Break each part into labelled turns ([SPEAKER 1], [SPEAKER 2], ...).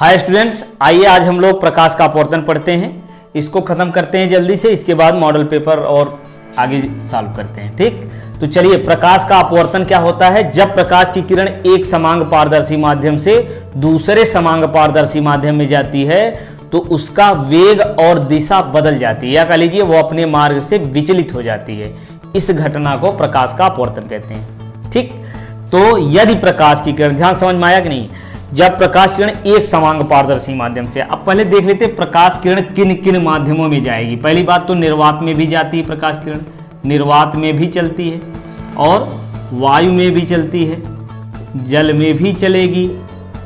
[SPEAKER 1] Hi students, आइए आज हम लोग प्रकाश का अपवर्तन पढ़ते हैं। इसको खत्म करते हैं जल्दी से, इसके बाद मॉडल पेपर और आगे सॉल्व करते हैं। ठीक, तो चलिए, प्रकाश का अपवर्तन क्या होता है? जब प्रकाश की किरण एक समांग पारदर्शी माध्यम से दूसरे समांग पारदर्शी माध्यम में जाती है तो उसका वेग और दिशा बदल जाती है, या कह लीजिए वो अपने मार्ग से विचलित हो जाती है। इस घटना को प्रकाश का अपवर्तन कहते हैं। ठीक, तो यदि प्रकाश की किरण, ध्यान समझ में आया कि नहीं? जब प्रकाश किरण एक समांग पारदर्शी माध्यम से, अब पहले देख लेते हैं प्रकाश किरण किन किन माध्यमों में जाएगी। पहली बात तो निर्वात में भी जाती है प्रकाश किरण, निर्वात में भी चलती है और वायु में भी चलती है, जल में भी चलेगी,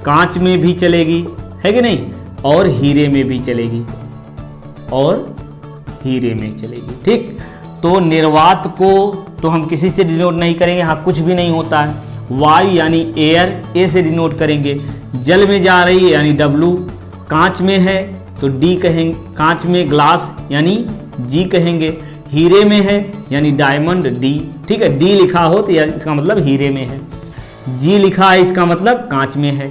[SPEAKER 1] कांच में भी चलेगी, है कि नहीं, और हीरे में भी चलेगी, और हीरे में चलेगी। ठीक, तो निर्वात को तो हम किसी से डिनोट नहीं करेंगे, यहाँ कुछ भी नहीं होता है। वायु यानी एयर, ए से डिनोट करेंगे। जल में जा रही है यानी डब्लू, कांच में है तो डी कहेंगे, कांच में ग्लास यानी जी कहेंगे, हीरे में है यानी डायमंड डी। ठीक है, डी लिखा हो तो इसका मतलब हीरे में है, जी लिखा है इसका मतलब कांच में है,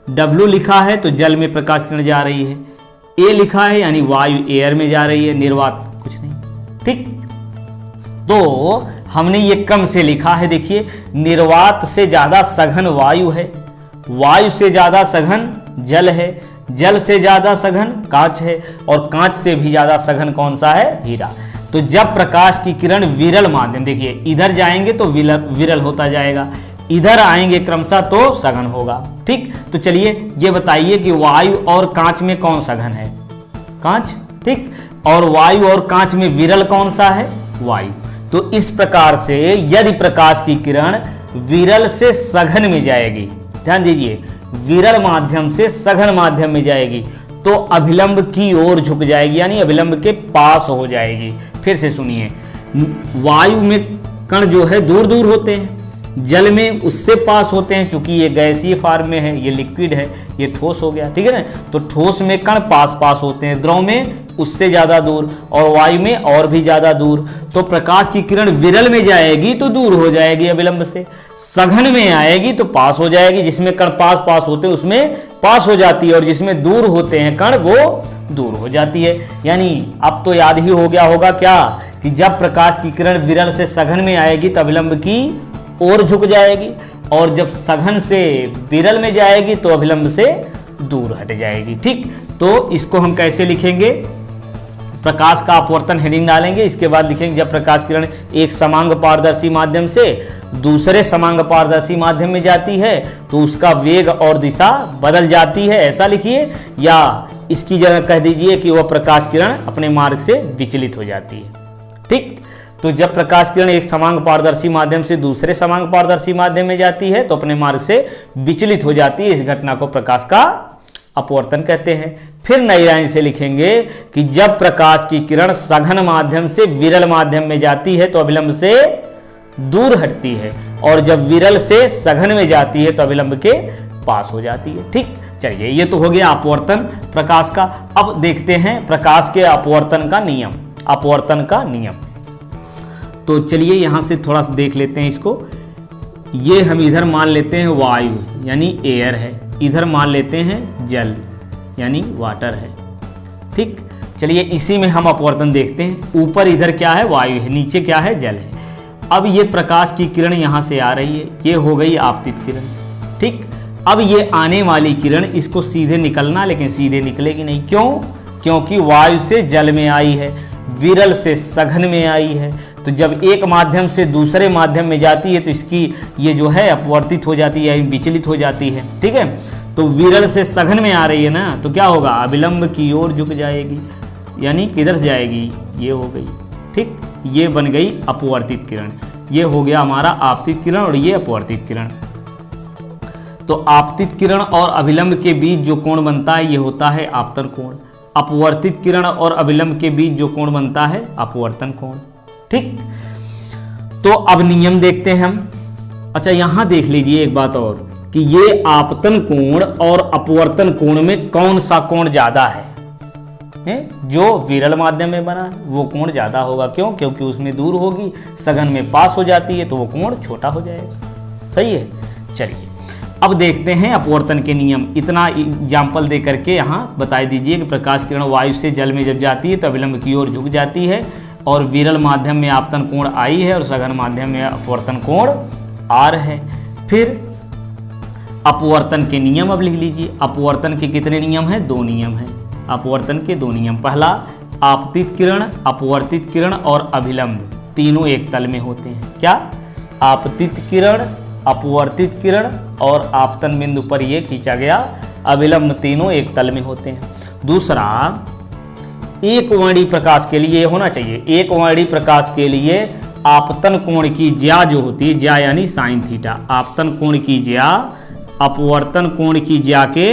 [SPEAKER 1] डब्लू लिखा है तो जल में प्रकाश किरण जा रही है, ए लिखा है यानी वायु एयर में जा रही है, निर्वात कुछ नहीं। ठीक, तो हमने ये कम से लिखा है। देखिए, निर्वात से ज्यादा सघन वायु है, वायु से ज्यादा सघन जल है, जल से ज्यादा सघन कांच है, और कांच से भी ज्यादा सघन कौन सा है? हीरा। तो जब प्रकाश की किरण विरल माध्यम, देखिए इधर जाएंगे तो विरल होता जाएगा, इधर आएंगे क्रमशः तो सघन होगा। ठीक, तो चलिए ये बताइए कि वायु और कांच में कौन सघन है? कांच। ठीक, और वायु और कांच में विरल कौन सा है? वायु। तो इस प्रकार से यदि प्रकाश की किरण विरल से सघन में जाएगी, ध्यान दीजिए, विरल माध्यम से सघन माध्यम में जाएगी तो अभिलंब की ओर झुक जाएगी, यानी अभिलंब के पास हो जाएगी। फिर से सुनिए, वायु में कण जो है दूर दूर होते हैं, जल में उससे पास होते हैं, चूंकि ये गैसीय फॉर्म में है, ये लिक्विड है, ये ठोस हो गया। ठीक है ना, तो ठोस में कण पास पास होते हैं, द्रव में उससे ज्यादा दूर, और वायु में और भी ज्यादा दूर। तो प्रकाश की किरण विरल में जाएगी तो दूर हो जाएगी अभिलंब से, सघन में आएगी तो पास हो जाएगी, जिसमें कण पास पास होते हैं उसमें पास हो जाती है, और जिसमें दूर होते हैं कण वो दूर हो जाती है। यानी अब तो याद ही हो गया होगा क्या, कि जब प्रकाश की किरण विरल से सघन में आएगी तो अभिलंब की ओर झुक जाएगी, और जब सघन से विरल में जाएगी तो अभिलंब से दूर हट जाएगी। ठीक, तो इसको हम कैसे लिखेंगे? प्रकाश का अपवर्तन हेडिंग डालेंगे, इसके बाद लिखेंगे जब प्रकाश किरण एक समांग पारदर्शी माध्यम से दूसरे समांग पारदर्शी माध्यम में जाती है तो उसका वेग और दिशा बदल जाती है, ऐसा लिखिए, या इसकी जगह कह दीजिए कि वह प्रकाश किरण अपने मार्ग से विचलित हो जाती है। ठीक, तो जब प्रकाश किरण एक समांग पारदर्शी माध्यम से दूसरे समांग पारदर्शी माध्यम में जाती है तो अपने मार्ग से विचलित हो जाती है। इस घटना को प्रकाश का अपवर्तन कहते हैं। फिर नई लाइन से लिखेंगे कि जब प्रकाश की किरण सघन माध्यम से विरल माध्यम में जाती है तो अभिलंब से दूर हटती है, और जब विरल से सघन में जाती है तो अभिलंब के पास हो जाती है। ठीक, चलिए ये तो हो गया अपवर्तन प्रकाश का। अब देखते हैं प्रकाश के अपवर्तन का नियम, अपवर्तन का नियम। तो चलिए यहां से थोड़ा सा देख लेते हैं इसको। ये हम इधर मान लेते हैं वायु यानी एयर है, इधर मान लेते हैं जल यानी वाटर है। ठीक, चलिए इसी में हम अपवर्तन देखते हैं। ऊपर इधर क्या है? वायु है, नीचे क्या है? जल है। अब ये प्रकाश की किरण यहां से आ रही है, ये हो गई आपतित किरण। ठीक, अब ये आने वाली किरण, इसको सीधे निकलना, लेकिन सीधे निकलेगी नहीं। क्यों? क्योंकि वायु से जल में आई है, विरल से सघन में आई है, तो जब एक माध्यम से दूसरे माध्यम में जाती है तो इसकी ये जो है अपवर्तित हो जाती है, विचलित हो जाती है। ठीक है, तो विरल से सघन में आ रही है ना, तो क्या होगा? अभिलंब की ओर झुक जाएगी, यानी किधर जाएगी? ये हो गई। ठीक, ये बन गई अपवर्तित किरण। ये हो गया हमारा आपतित किरण और ये अपवर्तित किरण। तो आपतित किरण और अभिलंब के बीच जो कोण बनता है ये होता है आपतन कोण। अपवर्तित किरण और अभिलंब के बीच जो कोण बनता है अपवर्तन कोण। ठीक, तो अब नियम देखते हैं हम। अच्छा, यहां देख लीजिए एक बात और, कि ये आपतन कोण और अपवर्तन कोण में कौन सा कोण ज्यादा है? जो विरल माध्यम में बना है वो कोण ज्यादा होगा। क्यों? क्योंकि उसमें दूर होगी, सघन में पास हो जाती है तो वो कोण छोटा हो जाएगा। सही है। चलिए अब देखते हैं अपवर्तन के नियम। इतना एग्जाम्पल दे करके यहाँ बता दीजिए कि प्रकाश किरण वायु से जल में जब जाती है तो अभिलंब की ओर झुक जाती है, और विरल माध्यम में आपतन कोण I है और सघन माध्यम में अपवर्तन कोण R है। फिर अपवर्तन के नियम अब लिख लीजिए। अपवर्तन के कितने नियम हैं? 2 नियम हैं। अपवर्तन के 2 नियम। पहला, आपतित किरण, अपवर्तित किरण और अभिलंब तीनों एक तल में होते हैं। क्या? आपतित किरण, अपवर्तित किरण और आपतन बिंदु पर ये खींचा गया अभिलंब तीनों एक तल में होते हैं। दूसरा, एक वर्णी प्रकाश के लिए होना चाहिए, एक वर्णी प्रकाश के लिए आपतन कोण की ज्या जो होती है, ज्या यानी साइन थीटा, आपतन कोण की ज्या अपवर्तन कोण की ज्या के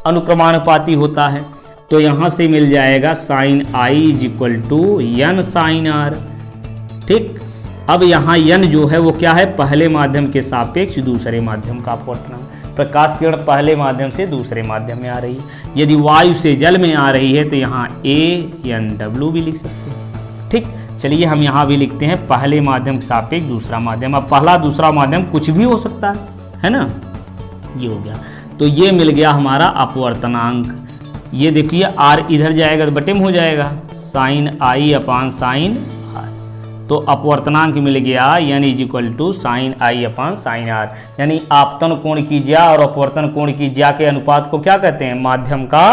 [SPEAKER 1] अनुक्रमानुपाती होता है। तो यहां से मिल जाएगा sine I = n sine R। ठीक, अब यहाँ n जो है वो क्या है? पहले माध्यम के सापेक्ष दूसरे माध्यम का अपवर्तनांक। प्रकाश किरण पहले माध्यम से दूसरे माध्यम में आ रही है। यदि वायु से जल में आ रही है तो यहाँ ANW भी लिख सकते हैं। ठीक, चलिए हम यहाँ भी लिखते हैं पहले माध्यम के सापेक्ष दूसरा माध्यम। अब पहला दूसरा माध्यम कुछ भी हो सकता है ना? ये हो गया। तो ये मिल गया हमारा अपवर्तनांक। ये देखिए R इधर जाएगा तो बटे में हो जाएगा sine I upon sine R। तो अपवर्तनांक मिल गया n = sine I upon sine R। यानी आपतन कोण की ज्या और अपवर्तन कोण की ज्या के अनुपात को क्या कहते हैं? माध्यम का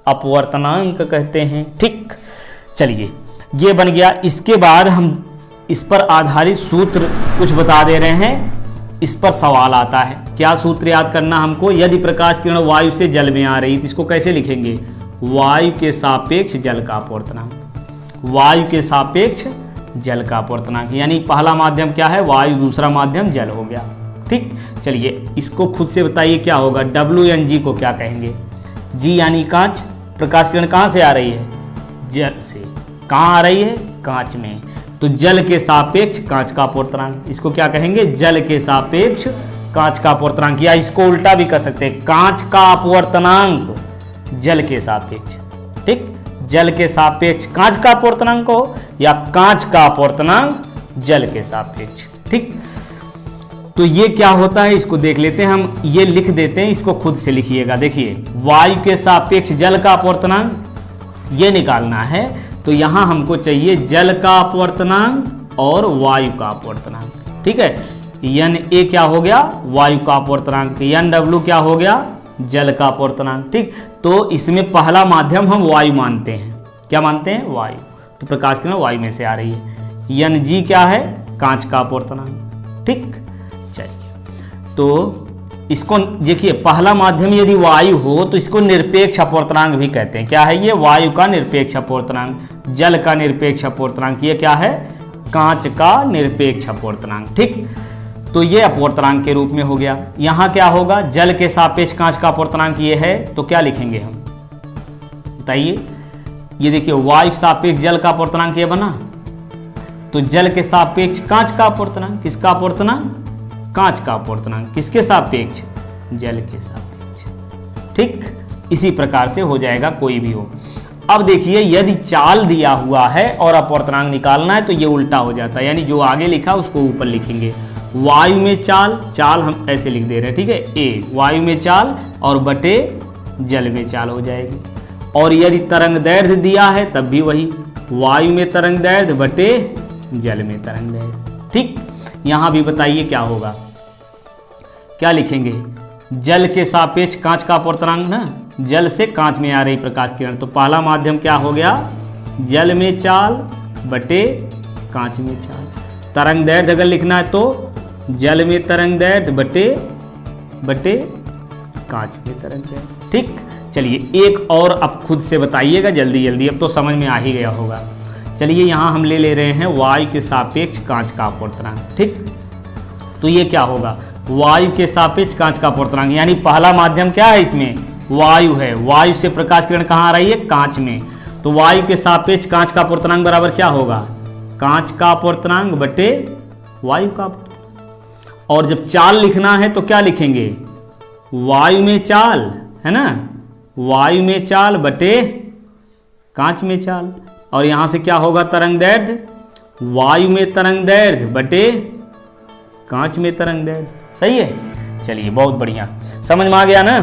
[SPEAKER 1] अपवर्तनांक कहते हैं। ठीक, चलिए ये बन गया। इसके बाद हम इस पर आधारित सूत्र कुछ बता दे रहे हैं। इस पर सवाल आता है, क्या सूत्र याद करना हमको? यदि प्रकाश किरण वायु से जल में आ रही तो इसको कैसे लिखेंगे? वायु के सापेक्ष जल का अपवर्तनांक, वायु के सापेक्ष जल का अपवर्तनांक। यानी पहला माध्यम क्या है? वायु, दूसरा माध्यम जल हो गया। ठीक, चलिए इसको खुद से बताइए क्या होगा? WNG को क्या कहेंगे? G यानी कांच। प्रकाश किरण कहाँ से आ रही है? जल से। कहाँ आ रही है? कांच में। तो जल के सापेक्ष कांच का अपवर्तनांक, इसको क्या कहेंगे? जल के सापेक्ष कांच का अपवर्तनांक। या इसको उल्टा भी कर सकते हैं, कांच का अपवर्तनांक जल के सापेक्ष। ठीक, जल के सापेक्ष कांच का अपवर्तनांक हो या कांच का अपवर्तनांक जल के सापेक्ष। ठीक, तो ये क्या होता है इसको देख लेते हैं हम। ये लिख देते हैं, इसको खुद से लिखिएगा। देखिए, वायु के सापेक्ष जल का अपवर्तनांक ये निकालना है। तो यहां हमको चाहिए जल का अपवर्तनांक और वायु का अपवर्तनांक। ठीक है, Na क्या हो गया? वायु का अपवर्तनांक। NW क्या हो गया? जल का अपवर्तनांक। ठीक, तो इसमें पहला माध्यम हम वायु मानते हैं। क्या मानते हैं? वायु। तो प्रकाश किरण वायु में से आ रही है। NG क्या है? कांच का अपवर्तनांक। ठीक, चलिए तो इसको देखिए, पहला माध्यम यदि वायु हो तो इसको निरपेक्ष अपवर्तनांक भी कहते हैं। क्या है ये? वायु का निरपेक्ष अपवर्तनांक, जल का निरपेक्ष अपवर्तनांक। ये क्या है? कांच का निरपेक्ष अपवर्तनांक। ठीक, तो ये अपवर्तनांक के रूप में हो गया। यहां क्या होगा? जल के सापेक्ष कांच का अपवर्तनांक ये है, तो क्या लिखेंगे हम? बताइए। ये देखिए, वायु के सापेक्ष जल का अपवर्तनांक ये बना, तो जल के सापेक्ष कांच का अपवर्तनांक। किसका अपवर्तनांक? कांच का अपवर्तनांक। किसके सापेक्ष? जल के सापेक्ष। ठीक, इसी प्रकार से हो जाएगा कोई भी हो। अब देखिए, यदि चाल दिया हुआ है और अपवर्तनांक निकालना है तो ये उल्टा हो जाता है। यानी जो आगे लिखा उसको ऊपर लिखेंगे। वायु में चाल, चाल हम ऐसे लिख दे रहे हैं। ठीक है, A वायु में चाल और बटे जल में चाल हो जाएगी। और यदि तरंग दैर्घ्य दिया है तब भी वही, वायु में तरंग दैर्घ्य बटे जल में तरंग दैर्घ्य। ठीक, यहां भी बताइए क्या होगा? क्या लिखेंगे? जल के सापेक्ष कांच का अपवर्तनांक ना, जल से कांच में आ रही प्रकाश किरण। तो पहला माध्यम क्या हो गया? जल में चाल बटे कांच में चाल। तरंग दैर्घ्य अगर लिखना है तो जल में तरंग दैर्घ्य बटे कांच में तरंग दैर्घ्य। ठीक, चलिए एक और अब खुद से बताइएगा जल्दी जल्दी, अब तो समझ में आ ही गया होगा। चलिए यहाँ हम ले रहे हैं वायु के सापेक्ष कांच का अपवर्तनांक। ठीक, तो ये क्या होगा? वायु के सापेक्ष कांच का अपवर्तनांक। यानी पहला माध्यम क्या है? इसमें वायु है। वायु से प्रकाश किरण कहाँ आ रही है? कांच में। तो वायु के सापेक्ष कांच का अपवर्तनांक बराबर क्या होगा? कांच का अपवर्तनांक बटे वायु का अपवर्तनांक। और जब चाल लिखना है तो क्या लिखेंगे? वायु में चाल, है ना, वायु में चाल बटे कांच में चाल। और यहां से क्या होगा? तरंग दैर्घ्य, वायु में तरंग दैर्घ्य बटे कांच में तरंग दैर्घ्य। सही है। चलिए बहुत बढ़िया, समझ में आ गया ना।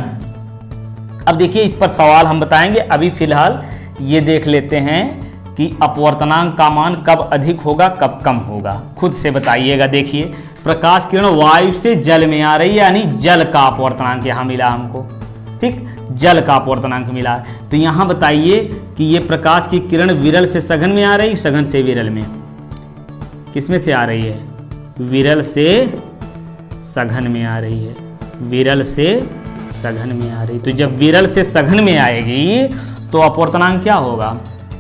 [SPEAKER 1] अब देखिए इस पर सवाल हम बताएंगे, अभी फिलहाल ये देख लेते हैं कि अपवर्तनांक का मान कब अधिक होगा कब कम होगा, खुद से बताइएगा। देखिए प्रकाश किरण वायु से जल में आ रही है, यानी जल का अपवर्तनांक यहाँ मिला हमको, ठीक, जल का अपवर्तनांक मिला। तो यहाँ बताइए कि ये प्रकाश की किरण विरल से सघन में आ रही, सघन से विरल में, किस में से आ रही है? विरल से सघन में आ रही है, विरल से सघन में आ रही। तो जब विरल से सघन में आएगी तो अपवर्तनांक क्या होगा?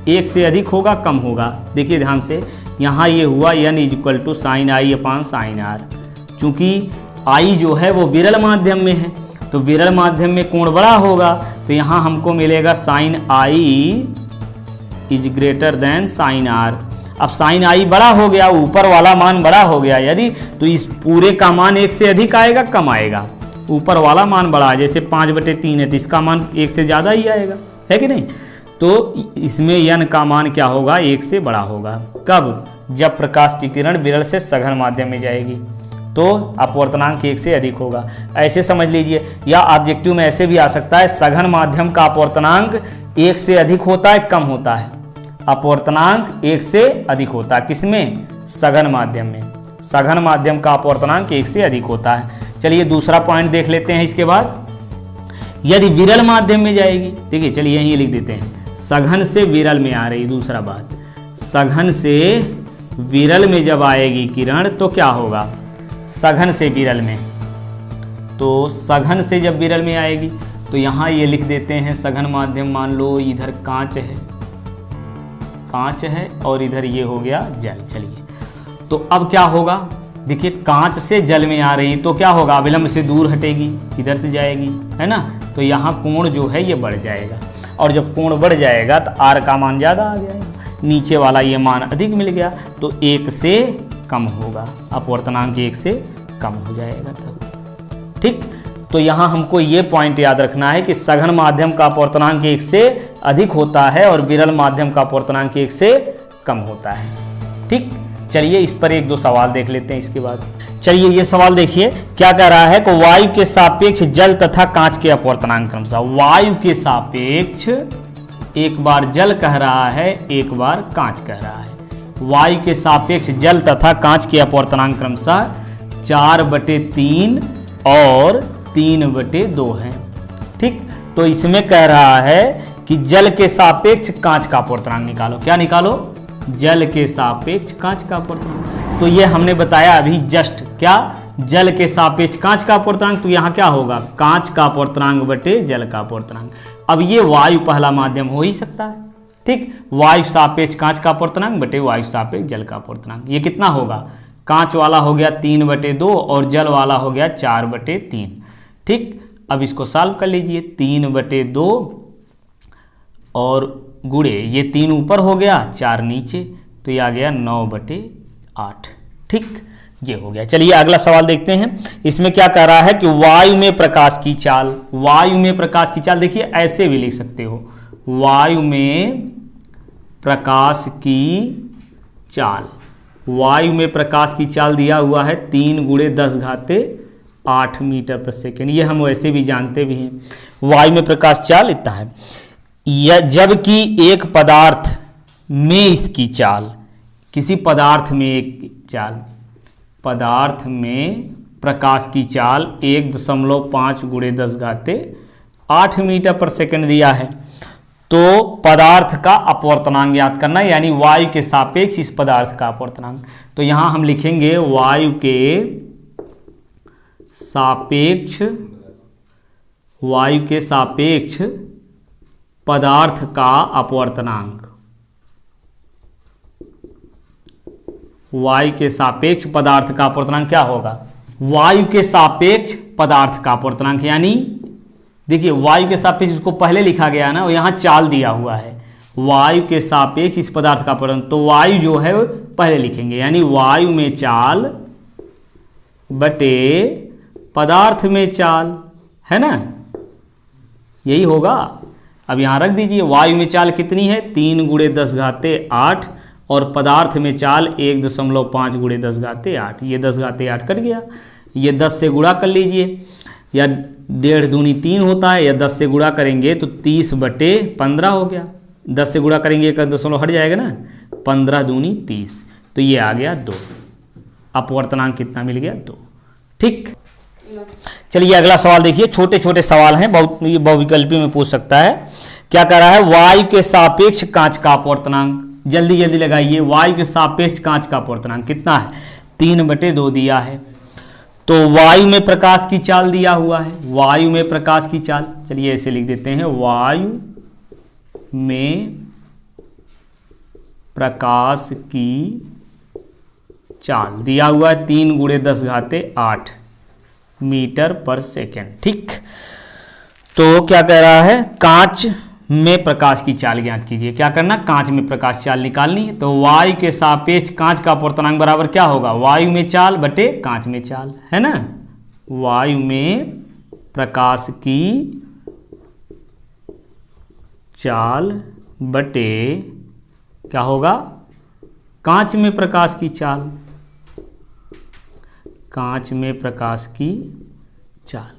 [SPEAKER 1] एक से अधिक होगा कम होगा। देखिए ध्यान से, यहाँ ये हुआ n = sin i upon sin r। चूंकि i जो है वो विरल माध्यम में है, तो विरल माध्यम में कोण बड़ा होगा, तो यहाँ हमको मिलेगा sin i > sin r। अब sin i बड़ा हो गया, ऊपर वाला मान बड़ा हो गया यदि, तो इस पूरे का मान एक से अधिक आएगा कम आएगा? ऊपर वाला मान बड़ा है, जैसे 5/3 है तो इसका मान एक से ज़्यादा ही आएगा, है कि नहीं? तो इसमें n का मान क्या होगा? एक से बड़ा होगा। कब? जब प्रकाश की किरण विरल से सघन माध्यम में जाएगी तो अपवर्तनांक एक से अधिक होगा, ऐसे समझ लीजिए। या ऑब्जेक्टिव में ऐसे भी आ सकता है, सघन माध्यम का अपवर्तनांक एक से अधिक होता है कम होता है? अपवर्तनांक एक से अधिक होता है, किसमें? सघन माध्यम में। सघन माध्यम का अपवर्तनांक एक से अधिक होता है। चलिए दूसरा पॉइंट देख लेते हैं इसके बाद। यदि विरल माध्यम में जाएगी, देखिए चलिए यहीं लिख देते हैं, सघन से विरल में आ रही। दूसरा बात, सघन से विरल में जब आएगी किरण तो क्या होगा? सघन से विरल में, तो सघन से जब विरल में आएगी तो यहाँ ये लिख देते हैं सघन माध्यम, मान लो इधर कांच है, कांच है और इधर ये हो गया जल। चलिए तो अब क्या होगा? देखिए कांच से जल में आ रही तो क्या होगा? अविलंब से दूर हटेगी, इधर से जाएगी, है ना? तो यहाँ कोण जो है ये बढ़ जाएगा, और जब कोण बढ़ जाएगा तो r का मान ज़्यादा आ जाएगा, नीचे वाला ये मान अधिक मिल गया, तो एक से कम होगा, अपवर्तनांक एक से कम हो जाएगा तब, ठीक। तो यहाँ हमको ये पॉइंट याद रखना है कि सघन माध्यम का अपवर्तनांक एक से अधिक होता है और विरल माध्यम का अपवर्तनांक एक से कम होता है, ठीक। चलिए इस पर एक दो सवाल देख लेते हैं इसके बाद। चलिए ये सवाल देखिए क्या कह रहा है कि वायु के सापेक्ष जल तथा कांच के अपवर्तनांक क्रमशः। वायु के सापेक्ष एक बार जल कह रहा है, एक बार कांच कह रहा है। वायु के सापेक्ष जल तथा कांच के अपवर्तनांक क्रमशः 4/3 और 3/2 हैं, ठीक। तो इसमें कह रहा है कि जल के सापेक्ष कांच का अपवर्तनांक निकालो। क्या निकालो? जल के सापेक्ष कांच का अपवर्तनांक। तो ये हमने बताया अभी जस्ट, क्या? जल के सापेक्ष कांच का अपवर्तनांक, तो यहाँ क्या होगा? कांच का अपवर्तनांक बटे जल का अपवर्तनांक। अब ये वायु पहला माध्यम हो ही सकता है, ठीक। वायु सापेक्ष कांच का अपवर्तनांक बटे वायु सापेक्ष जल का अपवर्तनांक, ये कितना होगा? कांच वाला हो गया 3/2 और जल वाला हो गया 4/3, ठीक। अब इसको सॉल्व कर लीजिए, 3/2 और गुणे ये 3 ऊपर हो गया 4 नीचे, तो ये आ गया 9/8, ठीक। ये हो गया। चलिए अगला सवाल देखते हैं। इसमें क्या कह रहा है कि वायु में प्रकाश की चाल। वायु में प्रकाश की चाल, देखिए ऐसे भी लिख सकते हो, वायु में प्रकाश की चाल। वायु में प्रकाश की चाल दिया हुआ है 3 × 10⁸ मीटर/सेकेंड। ये हम वैसे भी जानते भी हैं, वायु में प्रकाश चाल इतना है। जबकि एक पदार्थ में इसकी चाल, किसी पदार्थ में एक चाल, पदार्थ में प्रकाश की चाल 1.5 × 10⁸ मीटर/सेकेंड दिया है। तो पदार्थ का अपवर्तनांक ज्ञात करना, यानी वायु के सापेक्ष इस पदार्थ का अपवर्तनांक। तो यहां हम लिखेंगे वायु के सापेक्ष, वायु के सापेक्ष पदार्थ का अपवर्तनांक। वायु के सापेक्ष पदार्थ का अपवर्तनांक क्या होगा? वायु के सापेक्ष पदार्थ का अपवर्तनांक, यानी देखिए वायु के सापेक्ष इसको पहले लिखा गया ना, और यहाँ चाल दिया हुआ है, वायु के सापेक्ष इस पदार्थ का अपवर्तनांक। तो वायु जो है पहले लिखेंगे, यानी वायु में चाल बटे पदार्थ में चाल, है ना, यही होगा। अब यहाँ रख दीजिए, वायु में चाल कितनी है? 3 × 10⁸, और पदार्थ में चाल 1.5 × 10⁸। ये 10⁸ कट गया, ये 10 से गुणा कर लीजिए, या 1.5 दूनी 3 होता है, या 10 से गुणा करेंगे तो 30/15 हो गया। 10 से गुणा करेंगे एक दशमलव हट जाएगा ना, 15 दूनी 30, तो ये आ गया 2। अपवर्तनांक कितना मिल गया? 2। ठीक, चलिए अगला सवाल देखिए। छोटे छोटे सवाल हैं, बहुत, ये बहुविकल्पी में पूछ सकता है। क्या कह रहा है? वायु के सापेक्ष कांच का अपवर्तनांक, जल्दी जल्दी लगाइए। वायु के सापेक्ष कांच का अपवर्तनांक कितना है? 3/2 दिया है। तो वायु में प्रकाश की चाल दिया हुआ है, वायु में प्रकाश की चाल, चलिए ऐसे लिख देते हैं, वायु में प्रकाश की चाल दिया हुआ है 3 × 10⁸ मीटर पर सेकेंड। ठीक, तो क्या कह रहा है? कांच में प्रकाश की चाल ज्ञात कीजिए। क्या करना? कांच में प्रकाश चाल निकालनी है। तो वायु के सापेक्ष कांच का अपवर्तनांक बराबर क्या होगा? वायु में चाल बटे कांच में चाल, है ना। वायु में प्रकाश की चाल बटे क्या होगा? कांच में प्रकाश की चाल, कांच में प्रकाश की चाल।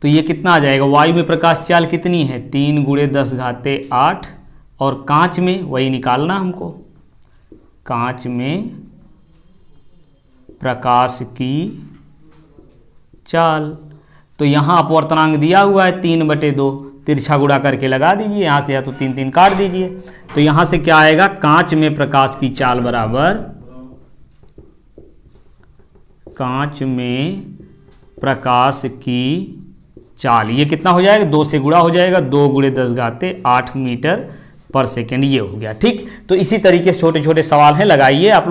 [SPEAKER 1] तो ये कितना आ जाएगा? वायु में प्रकाश चाल कितनी है? 3 × 10⁸, और कांच में वही निकालना हमको, कांच में प्रकाश की चाल। तो यहाँ अपवर्तनांक दिया हुआ है 3/2, तिरछा गुणा करके लगा दीजिए, यहाँ से या तो 3 3 काट दीजिए। तो यहाँ से क्या आएगा? कांच में प्रकाश की चाल बराबर, कांच में प्रकाश की चाल, ये कितना हो जाएगा? 2 से गुणा हो जाएगा, 2 × 10⁸ मीटर पर सेकेंड, ये हो गया। ठीक, तो इसी तरीके से छोटे छोटे सवाल हैं, लगाइए आप।